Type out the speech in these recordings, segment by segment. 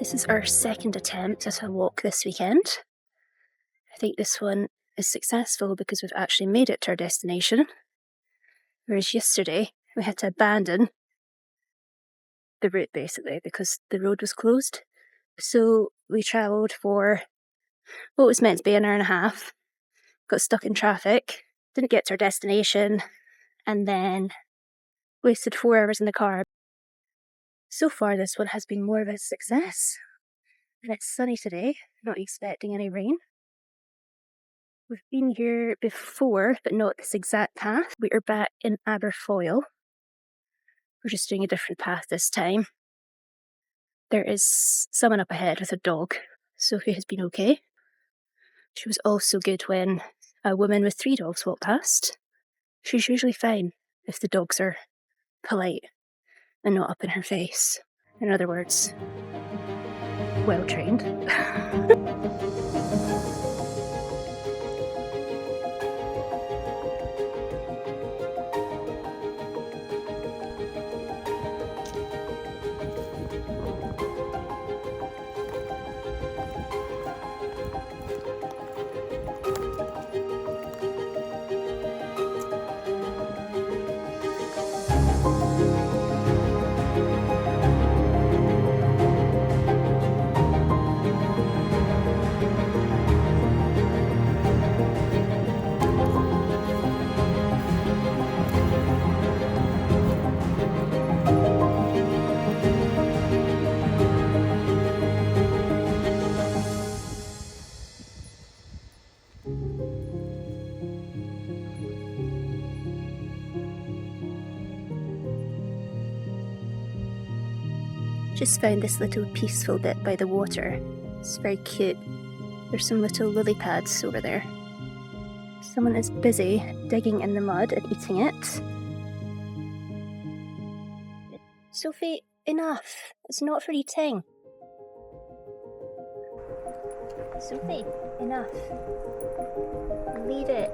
This is our second attempt at a walk this weekend. I think this one is successful because we've actually made it to our destination, whereas yesterday we had to abandon the route basically because the road was closed. So we travelled for what was meant to be an hour and a half, got stuck in traffic, didn't get to our destination, and then wasted 4 hours in the car. So far this one has been more of a success, and it's sunny today, not expecting any rain. We've been here before, but not this exact path. We are back in Aberfoyle. We're just doing a different path this time. There is someone up ahead with a dog. Sophie has been okay. She was also good when a woman with 3 dogs walked past. She's usually fine if the dogs are polite and not up in her face. In other words, well trained. Just found this little peaceful bit by the water. It's very cute. There's some little lily pads over there. Someone is busy digging in the mud and eating it. Sophie, enough! It's not for eating. Sophie, enough. Leave it.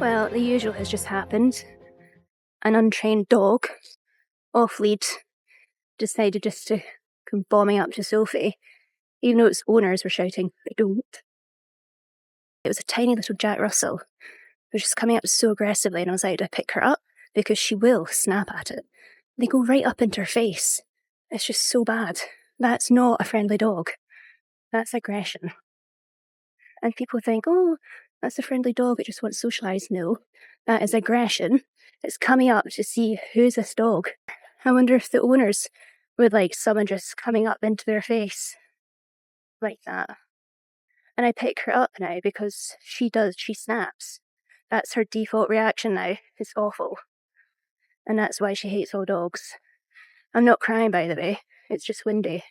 Well, the usual has just happened. An untrained dog, off lead, decided just to come bombing up to Sophie, even though its owners were shouting, "I don't." It was a tiny little Jack Russell. It was just coming up so aggressively, and I was like, to pick her up because she will snap at it. They go right up into her face. It's just so bad. That's not a friendly dog. That's aggression. And people think, oh, that's a friendly dog, it just wants to socialise. No, that is aggression. It's coming up to see who's this dog. I wonder if the owners would like someone just coming up into their face like that. And I pick her up now because she snaps. That's her default reaction now. It's awful. And that's why she hates all dogs. I'm not crying, by the way. It's just windy.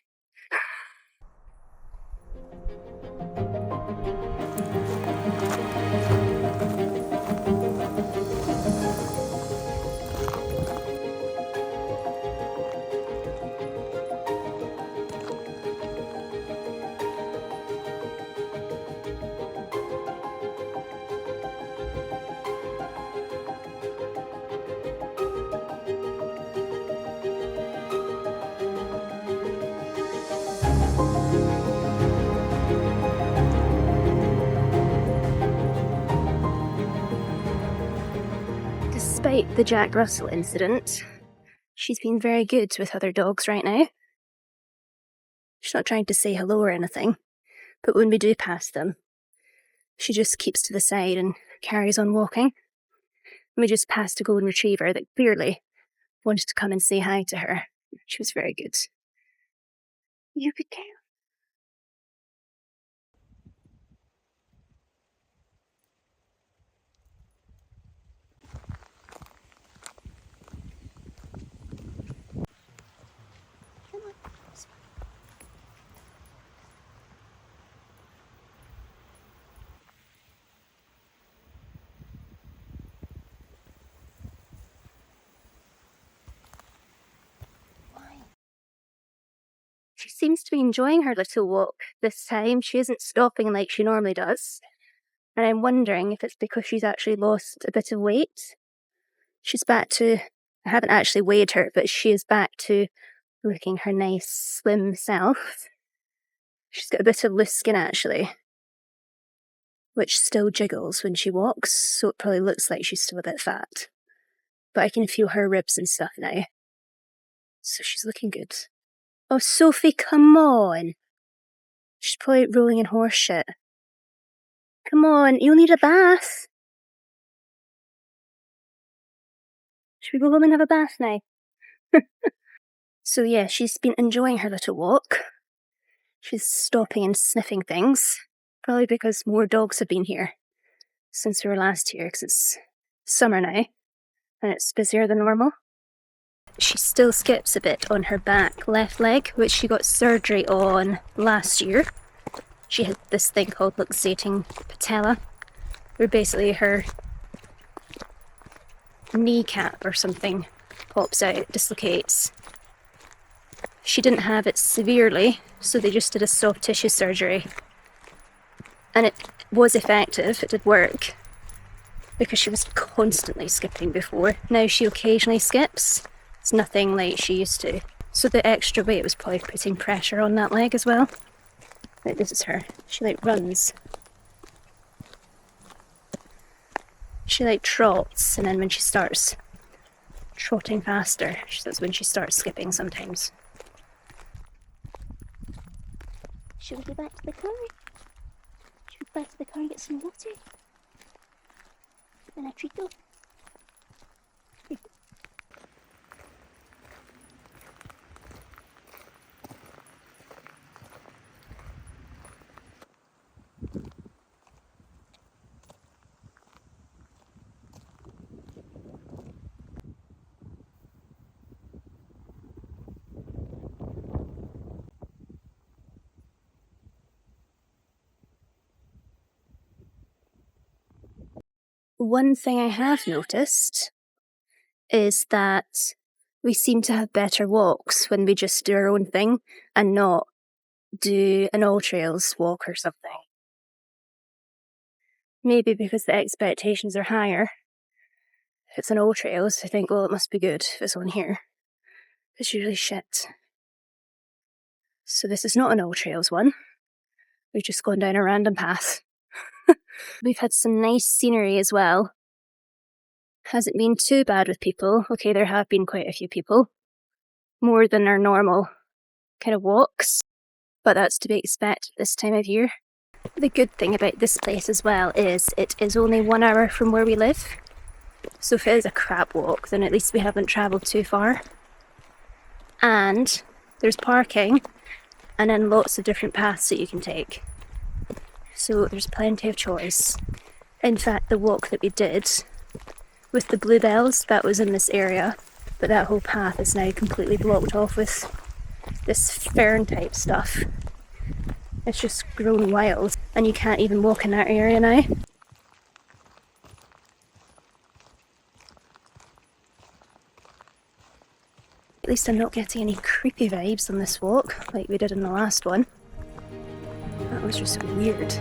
Despite the Jack Russell incident, she's been very good with other dogs right now. She's not trying to say hello or anything, but when we do pass them, she just keeps to the side and carries on walking. We just passed a golden retriever that clearly wanted to come and say hi to her. She was very good. You good girl. Come on. She seems to be enjoying her little walk this time. She isn't stopping like she normally does. And I'm wondering if it's because she's actually lost a bit of weight. She's back to, I haven't actually weighed her, but she is back to looking her nice slim self. She's got a bit of loose skin actually, which still jiggles when she walks, so it probably looks like she's still a bit fat. But I can feel her ribs and stuff now. So she's looking good. Oh, Sophie, come on. She's probably rolling in horse shit. Come on, you'll need a bath. Should we go home and have a bath now? So yeah, she's been enjoying her little walk. She's stopping and sniffing things. Probably because more dogs have been here since we were last here, because it's summer now and it's busier than normal. She still skips a bit on her back left leg, which she got surgery on last year. She had this thing called luxating patella, where basically her kneecap or something pops out, dislocates. She didn't have it severely, so they just did a soft tissue surgery. And it was effective, it did work, because she was constantly skipping before. Now she occasionally skips. It's nothing like she used to. So the extra weight was probably putting pressure on that leg as well. Like, this is her. She like runs. She like trots, and then when she starts trotting faster, that's when she starts skipping sometimes. Should we go back to the car? Should we go back to the car and get some water? And a treat though? One thing I have noticed is that we seem to have better walks when we just do our own thing and not do an all trails walk or something. Maybe because the expectations are higher. If it's an all trails, I think, well, it must be good if it's on here. It's usually shit. So this is not an all trails one. We've just gone down a random path. We've had some nice scenery as well. Hasn't been too bad with people. Okay, there have been quite a few people. More than our normal kind of walks. But that's to be expected this time of year. The good thing about this place as well is it is only 1 hour from where we live. So if it is a crap walk, then at least we haven't travelled too far. And there's parking and then lots of different paths that you can take. So there's plenty of choice. In fact, the walk that we did with the bluebells, that was in this area, but that whole path is now completely blocked off with this fern type stuff. It's just grown wild and you can't even walk in that area now. At least I'm not getting any creepy vibes on this walk like we did in the last one. That was just weird.